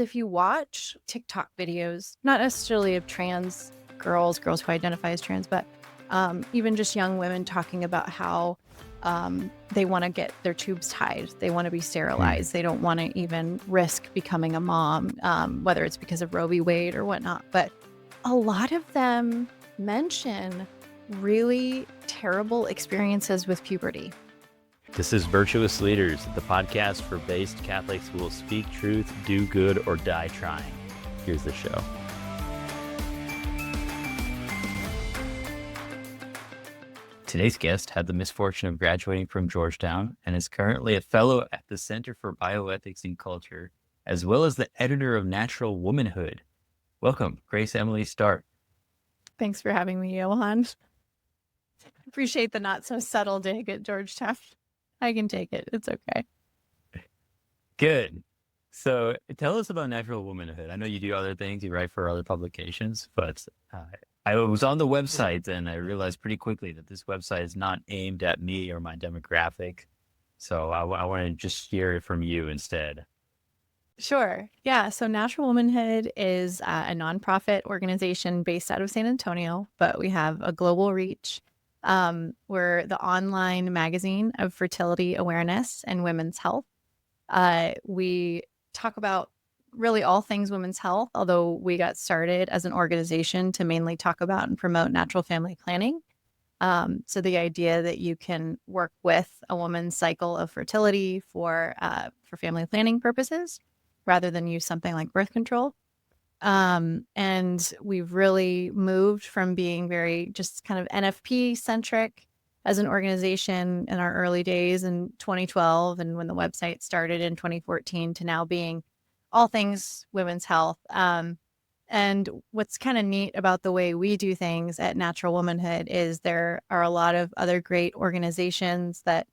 If you watch TikTok videos, not necessarily of trans girls who identify as trans, but even just young women talking about how they want to get their tubes tied. They want to be sterilized. They don't want to even risk becoming a mom, whether it's because of Roe v. Wade or whatnot. But a lot of them mention really terrible experiences with puberty. This is Virtuous Leaders, the podcast for based Catholics who will speak truth, do good, or die trying. Here's the show. Today's guest had the misfortune of graduating from Georgetown and is currently a fellow at the Center for Bioethics and Culture, as well as the editor of Natural Womanhood. Welcome, Grace Emily Stark. Thanks for having me, Johan. Appreciate the not so subtle dig at Georgetown. I can take it. It's okay. Good. So tell us about Natural Womanhood. I know you do other things. You write for other publications, but I was on the website and I realized pretty quickly that this website is not aimed at me or my demographic. So I want to just hear it from you instead. Sure. Yeah. So Natural Womanhood is a nonprofit organization based out of San Antonio, but we have a global reach. We're the online magazine of fertility awareness and women's health. We talk about really all things women's health, although we got started as an organization to mainly talk about and promote natural family planning. So the idea that you can work with a woman's cycle of fertility for family planning purposes, rather than use something like birth control. And we've really moved from being very just kind of NFP centric as an organization in our early days in 2012 and when the website started in 2014 to now being all things women's health. And what's kind of neat about the way we do things at Natural Womanhood is there are a lot of other great organizations that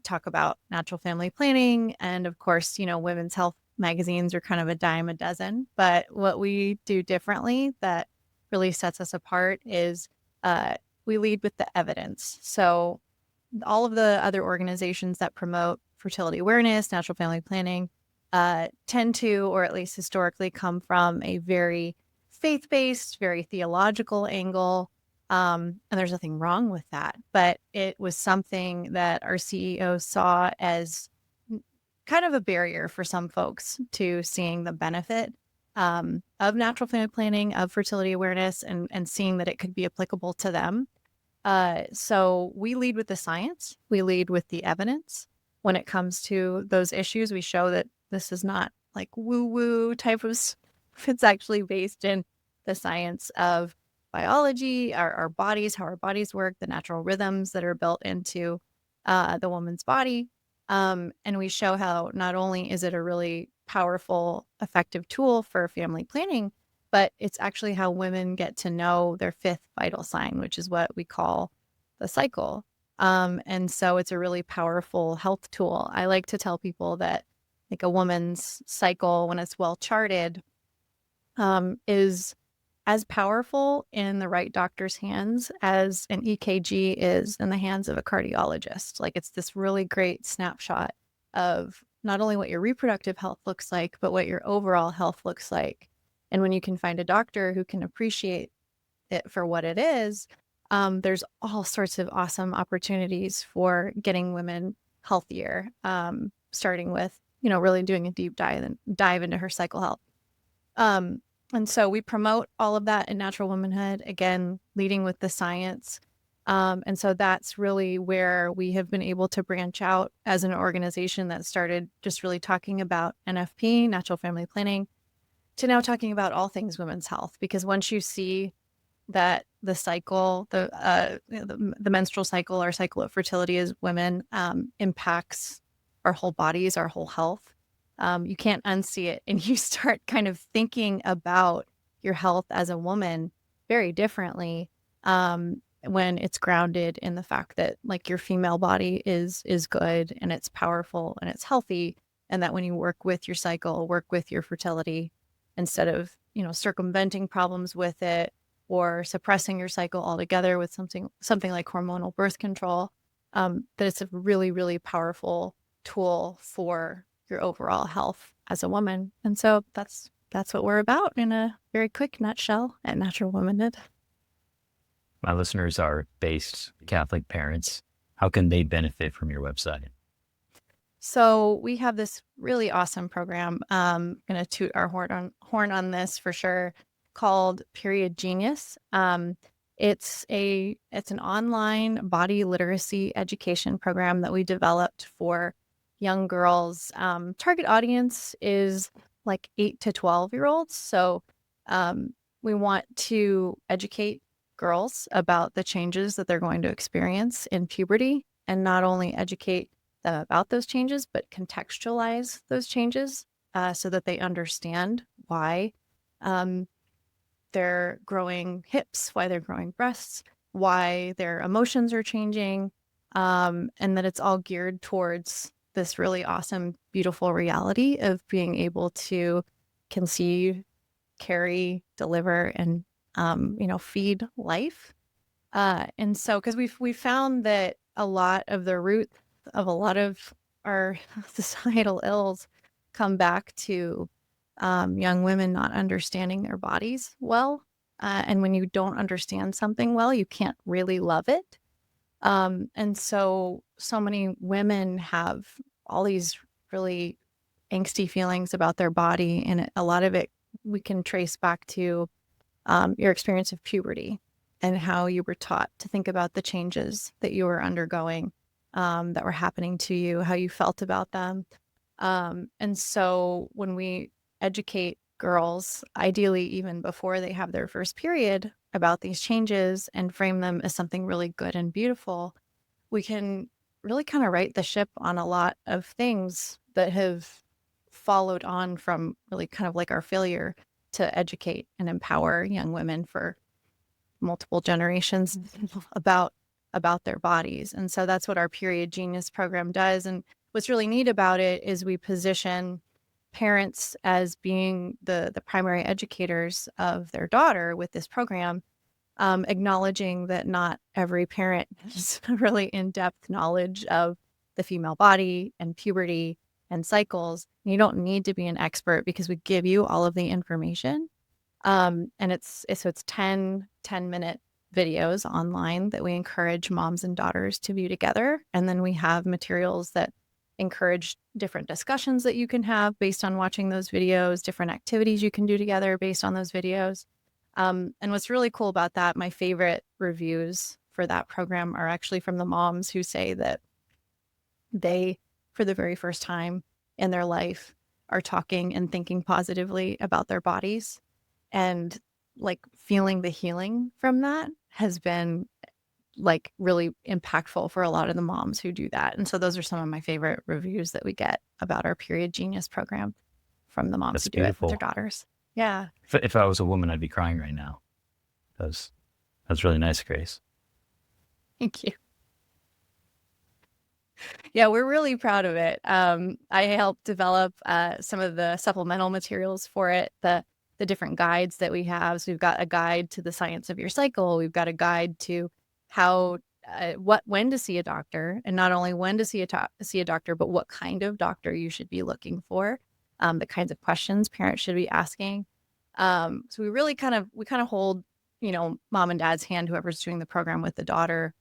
talk about natural family planning. And of course, women's health magazines are kind of a dime a dozen. But what we do differently that really sets us apart is we lead with the evidence. So all of the other organizations that promote fertility awareness, natural family planning, tend to, or at least historically, come from a very faith-based, very theological angle. And there's nothing wrong with that. But it was something that our CEO saw as kind of a barrier for some folks to seeing the benefit of natural family planning, of fertility awareness, and seeing that it could be applicable to them. So we lead with the science. We lead with the evidence. When it comes to those issues, we show that this is not like woo-woo type of stuff. It's actually based in the science of biology, our bodies, how our bodies work, the natural rhythms that are built into the woman's body. And we show how not only is it a really powerful, effective tool for family planning, but it's actually how women get to know their fifth vital sign, which is what we call the cycle. And so it's a really powerful health tool. I like to tell people that like a woman's cycle, when it's well charted, is as powerful in the right doctor's hands as an EKG is in the hands of a cardiologist. Like it's this really great snapshot of not only what your reproductive health looks like, but what your overall health looks like. And when you can find a doctor who can appreciate it for what it is, there's all sorts of awesome opportunities for getting women healthier, starting with, really doing a deep dive into her cycle health. And so we promote all of that in Natural Womanhood, again, leading with the science. And so that's really where we have been able to branch out as an organization that started just really talking about NFP, natural family planning, to now talking about all things women's health. Because once you see that the cycle, the menstrual cycle, our cycle of fertility as women impacts our whole bodies, our whole health, you can't unsee it. And you start kind of thinking about your health as a woman very differently when it's grounded in the fact that like your female body is good and it's powerful and it's healthy. And that when you work with your cycle, work with your fertility, instead of, circumventing problems with it or suppressing your cycle altogether with something like hormonal birth control, that it's a really, really powerful tool for your overall health as a woman. And so that's what we're about in a very quick nutshell at Natural Womanhood. My listeners are based Catholic parents. How can they benefit from your website? So we have this really awesome program. Gonna toot our horn on this for sure, called Period Genius. It's an online body literacy education program that we developed for young girls. Target audience is like 8 to 12-year-olds. So we want to educate girls about the changes that they're going to experience in puberty, and not only educate them about those changes, but contextualize those changes so that they understand why um, they're growing hips, why they're growing breasts, why their emotions are changing, and that it's all geared towards this really awesome, beautiful reality of being able to conceive, carry, deliver, and feed life. And so, because we've found that a lot of the root of a lot of our societal ills come back to young women not understanding their bodies well. And when you don't understand something well, you can't really love it. And so many women have all these really angsty feelings about their body, and a lot of it we can trace back to your experience of puberty and how you were taught to think about the changes that you were undergoing, that were happening to you, how you felt about them. And so when we educate girls, ideally even before they have their first period, about these changes and frame them as something really good and beautiful, we can really kind of right the ship on a lot of things that have followed on from really kind of like our failure to educate and empower young women for multiple generations about their bodies. And so that's what our Period Genius program does. And what's really neat about it is we position parents as being the primary educators of their daughter with this program, acknowledging that not every parent has really in-depth knowledge of the female body and puberty and cycles. You don't need to be an expert because we give you all of the information. And it's 10-minute videos online that we encourage moms and daughters to view together. And then we have materials that encourage different discussions that you can have based on watching those videos, different activities you can do together based on those videos. And what's really cool about that, my favorite reviews for that program are actually from the moms who say that they, for the very first time in their life, are talking and thinking positively about their bodies, and like feeling the healing from that has been like really impactful for a lot of the moms who do that. And so those are some of my favorite reviews that we get about our Period Genius program from the moms That's who do it with their beautiful. daughters. Yeah. If I was a woman, I'd be crying right now. That's that's really nice, Grace. Thank you. Yeah, we're really proud of it. I helped develop some of the supplemental materials for it, the different guides that we have. So we've got a guide to the science of your cycle. We've got a guide to how when to see a doctor, and not only when to see a doctor, but what kind of doctor you should be looking for, the kinds of questions parents should be asking. So we kind of hold, mom and dad's hand, whoever's doing the program with the daughter,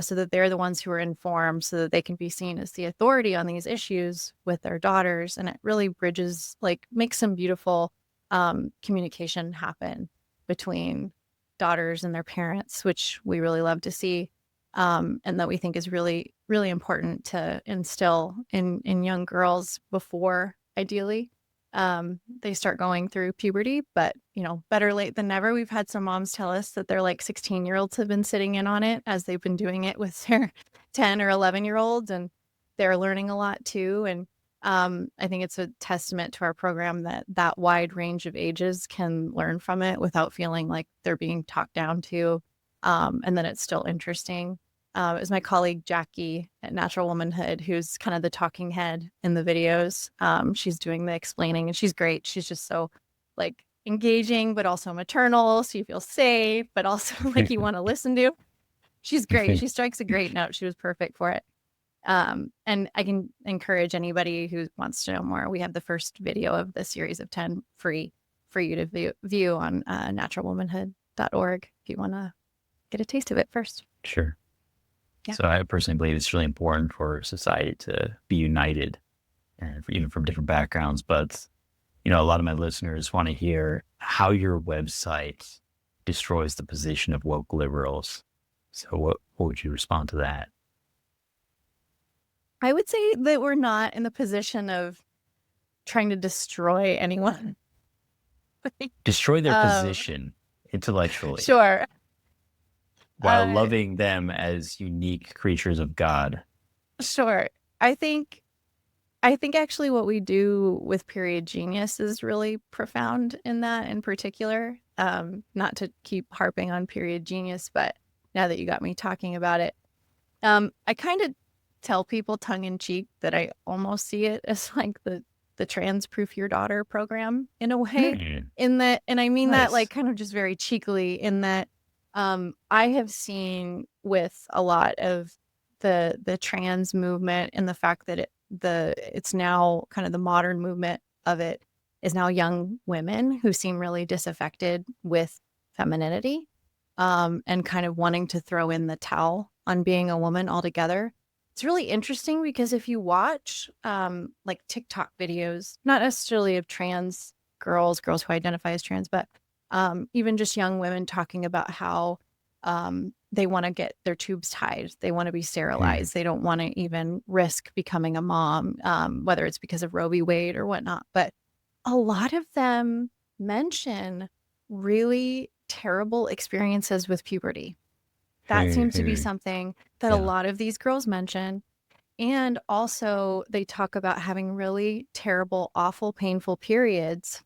so that they're the ones who are informed, so that they can be seen as the authority on these issues with their daughters. And it really bridges, like, makes some beautiful communication happen between daughters and their parents, which we really love to see, and that we think is really, really important to instill in young girls before, ideally, they start going through puberty. But better late than never. We've had some moms tell us that their like 16-year-olds have been sitting in on it as they've been doing it with their 10 or 11-year-olds, and they're learning a lot too. And I think it's a testament to our program that that wide range of ages can learn from it without feeling like they're being talked down to, and then it's still interesting. It was my colleague Jackie at Natural Womanhood who's kind of the talking head in the videos. She's doing the explaining, and she's great. She's just so like engaging, but also maternal, so you feel safe, but also like you want to listen to. She's great. She strikes a great note. She was perfect for it. And I can encourage anybody who wants to know more. We have the first video of the series of 10 free for you to view on naturalwomanhood.org if you want to get a taste of it first. Sure. Yeah. So I personally believe it's really important for society to be united, and even from different backgrounds. But a lot of my listeners want to hear how your website destroys the position of woke liberals. So what would you respond to that? I would say that we're not in the position of trying to destroy anyone. Destroy their position intellectually Sure. while loving them as unique creatures of God. Sure. I think actually what we do with Period Genius is really profound in that in particular. Not to keep harping on Period Genius, but now that you got me talking about it, I kind of tell people tongue in cheek that I almost see it as like the trans proof your daughter program in a way, in that, and I mean that Nice. like kind of just very cheekily, in that I have seen with a lot of the trans movement and the fact that it's now kind of the modern movement of it is now young women who seem really disaffected with femininity, and kind of wanting to throw in the towel on being a woman altogether. It's really interesting because if you watch like TikTok videos, not necessarily of trans girls who identify as trans, but even just young women talking about how they want to get their tubes tied. They want to be sterilized. They don't want to even risk becoming a mom, whether it's because of Roe v. Wade or whatnot. But a lot of them mention really terrible experiences with puberty. That seems to be something that a lot of these girls mention. And also, they talk about having really terrible, awful, painful periods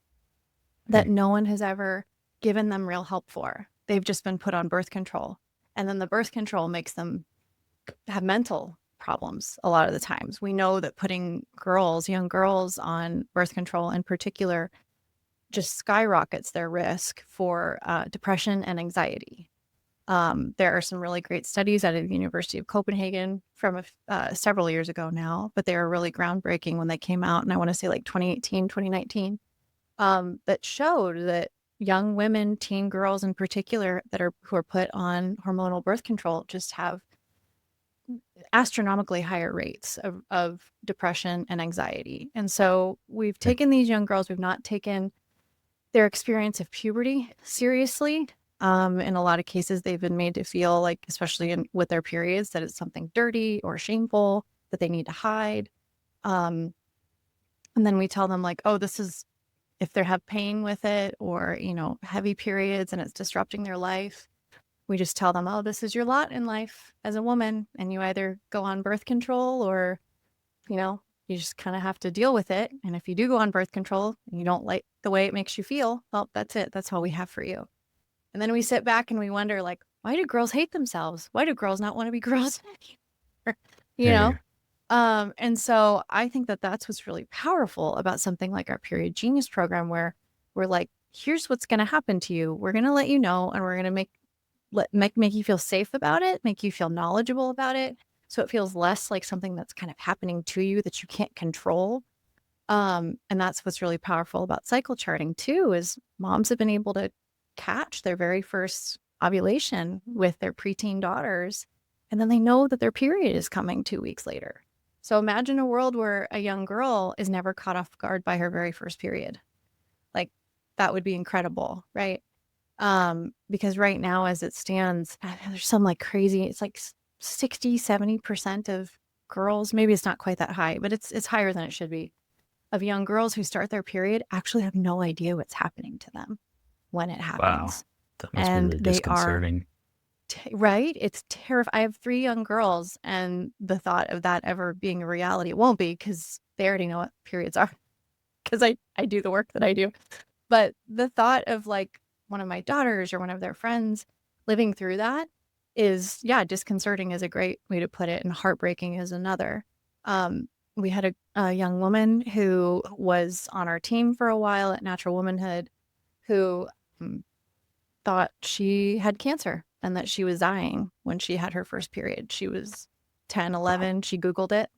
that no one has ever given them real help for. They've just been put on birth control. And then the birth control makes them have mental problems a lot of the times. We know that putting young girls on birth control in particular, just skyrockets their risk for depression and anxiety. There are some really great studies out of the University of Copenhagen from several years ago now, but they were really groundbreaking when they came out. And I want to say like 2018, 2019, that showed that young women, teen girls in particular, who are put on hormonal birth control just have astronomically higher rates of depression and anxiety. And so we've taken these young girls, we've not taken their experience of puberty seriously. In a lot of cases, they've been made to feel like, especially with their periods, that it's something dirty or shameful that they need to hide. And then we tell them like, oh, this is, if they have pain with it, or, heavy periods and it's disrupting their life, we just tell them, oh, this is your lot in life as a woman. And you either go on birth control or, you just kind of have to deal with it. And if you do go on birth control and you don't like the way it makes you feel, well, that's it. That's all we have for you. And then we sit back and we wonder, like, why do girls hate themselves? Why do girls not want to be girls anymore? And so I think that that's what's really powerful about something like our Period Genius program, where we're like, here's what's going to happen to you. We're going to let you know, and we're going to make you feel safe about it, make you feel knowledgeable about it. So it feels less like something that's kind of happening to you that you can't control. And that's what's really powerful about cycle charting too, is moms have been able to catch their very first ovulation with their preteen daughters, and then they know that their period is coming 2 weeks later. So imagine a world where a young girl is never caught off guard by her very first period. Like, that would be incredible, right? Because right now, as it stands, there's some like crazy, it's like 60-70% of girls, maybe it's not quite that high, but it's higher than it should be, of young girls who start their period actually have no idea what's happening to them when it Wow. happens. That must be And really they are disconcerting. right. It's terrifying. I have 3 young girls, and the thought of that ever being a reality, it won't be, because they already know what periods are, because I do the work that I do. But the thought of like one of my daughters or one of their friends living through that is, yeah, disconcerting is a great way to put it, and heartbreaking is another. We had a young woman who was on our team for a while at Natural Womanhood, who thought she had cancer and that she was dying when she had her first period. She was 10, Wow. 11, she Googled it,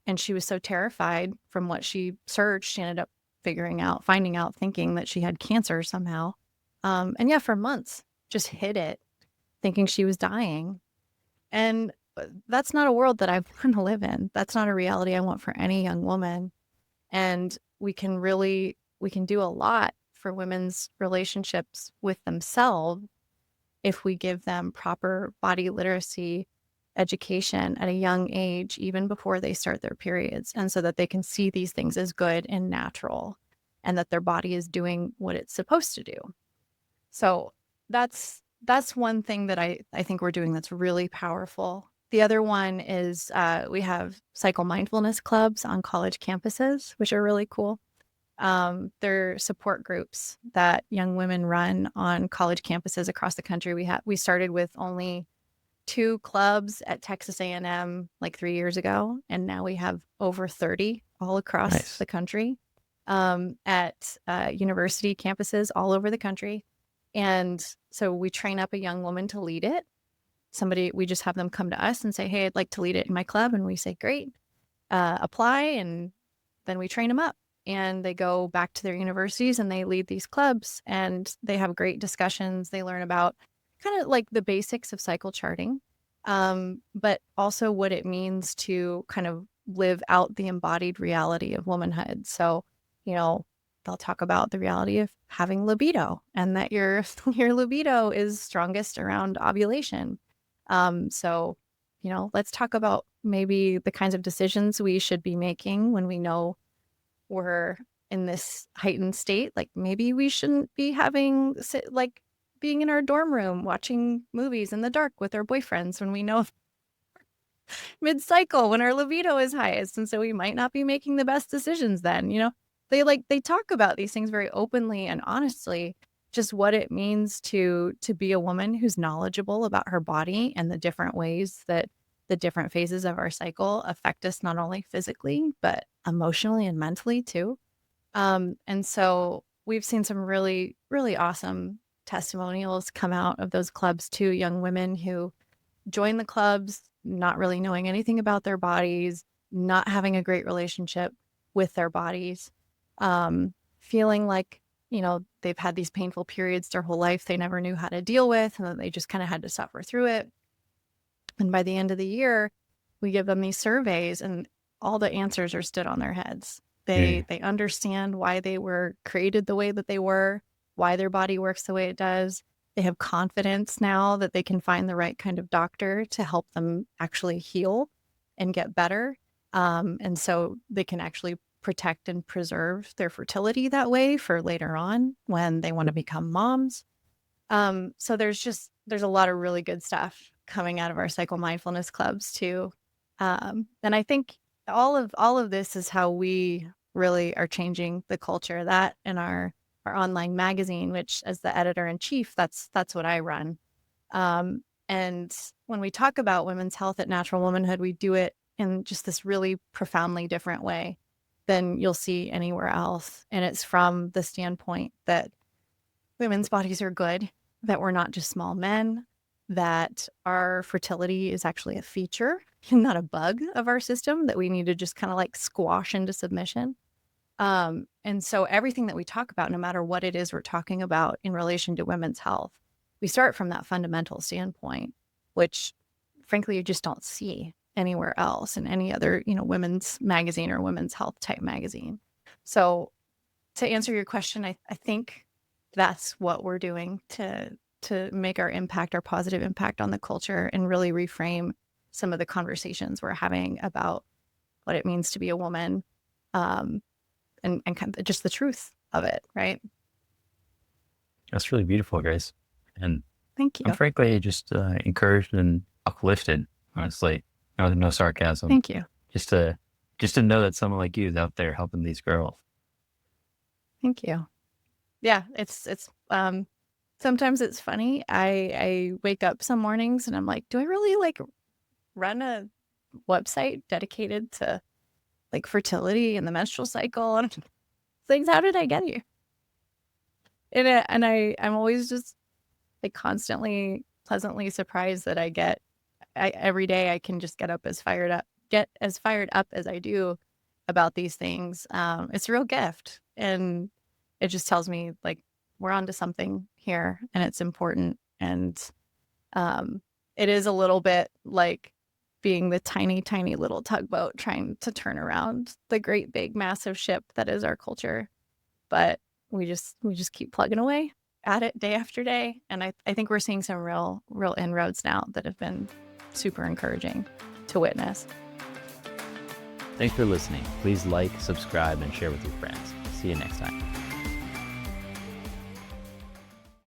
and she was so terrified from what she searched, she ended up finding out, thinking that she had cancer somehow. And yeah, for months, just hid it, thinking she was dying. And that's not a world that I want to live in. That's not a reality I want for any young woman. And we can do a lot for women's relationships with themselves if we give them proper body literacy education at a young age, even before they start their periods, and so that they can see these things as good and natural and that their body is doing what it's supposed to do. So that's one thing that I think we're doing that's really powerful. The other one is we have cycle mindfulness clubs on college campuses, which are really cool. They're support groups that young women run on college campuses across the country. We started with only 2 clubs at Texas A&M like 3 years ago, and now we have over 30 all across Nice. the country, at university campuses all over the country. And so we train up a young woman to lead it. We just have them come to us and say, "Hey, I'd like to lead it in my club." And we say, "Great, apply." And then we train them up, and they go back to their universities and they lead these clubs, and they have great discussions. They learn about kind of like the basics of cycle charting, but also what it means to kind of live out the embodied reality of womanhood. So, you know, they'll talk about the reality of having libido, and that your your libido is strongest around ovulation. So, let's talk about maybe the kinds of decisions we should be making when we know we're in this heightened state. Like maybe we shouldn't be like being in our dorm room watching movies in the dark with our boyfriends when we know mid-cycle when our libido is highest, and so we might not be making the best decisions then. They talk about these things very openly and honestly, just what it means to be a woman who's knowledgeable about her body and the different ways that the different phases of our cycle affect us, not only physically but emotionally and mentally too. And so we've seen some really, really awesome testimonials come out of those clubs too. Young women who join the clubs not really knowing anything about their bodies, not having a great relationship with their bodies, feeling like, they've had these painful periods their whole life they never knew how to deal with, and that they just kind of had to suffer through it. And by the end of the year, we give them these surveys, and all the answers are stood on their heads. Yeah. They understand why they were created the way that they were, why their body works the way it does. They have confidence now that they can find the right kind of doctor to help them actually heal and get better. And so they can actually protect and preserve their fertility that way for later on when they want to become moms. So there's a lot of really good stuff coming out of our cycle mindfulness clubs too. And I think all of this is how we really are changing the culture. That and our online magazine, which as the editor in chief, that's what I run. And when we talk about women's health at Natural Womanhood, we do it in just this really profoundly different way than you'll see anywhere else. And it's from the standpoint that women's bodies are good, that we're not just small men, that our fertility is actually a feature and not a bug of our system that we need to just kind of like squash into submission. And so everything that we talk about, no matter what it is we're talking about in relation to women's health, we start from that fundamental standpoint, which frankly you just don't see anywhere else in any other, women's magazine or women's health type magazine. So to answer your question, I think that's what we're doing to make our positive impact on the culture, and really reframe some of the conversations we're having about what it means to be a woman, um, and kind of just the truth of it, right? That's really beautiful, Grace. And Thank I'm you. frankly just encouraged and uplifted, honestly. No sarcasm. Thank you. Just to just to know that someone like you is out there helping these girls. Thank you. Yeah, it's sometimes it's funny. I wake up some mornings and I'm like, do I really like run a website dedicated to like fertility and the menstrual cycle and things? How did I get here? I'm always just like constantly pleasantly surprised that I get every day I can just get as fired up as I do about these things. It's a real gift, and it just tells me like we're onto something here, and it's important. And um, it is a little bit like being the tiny, tiny little tugboat trying to turn around the great big massive ship that is our culture. But we just keep plugging away at it day after day. And I think we're seeing some real inroads now that have been super encouraging to witness. Thanks for listening. Please like, subscribe, and share with your friends. See you next time.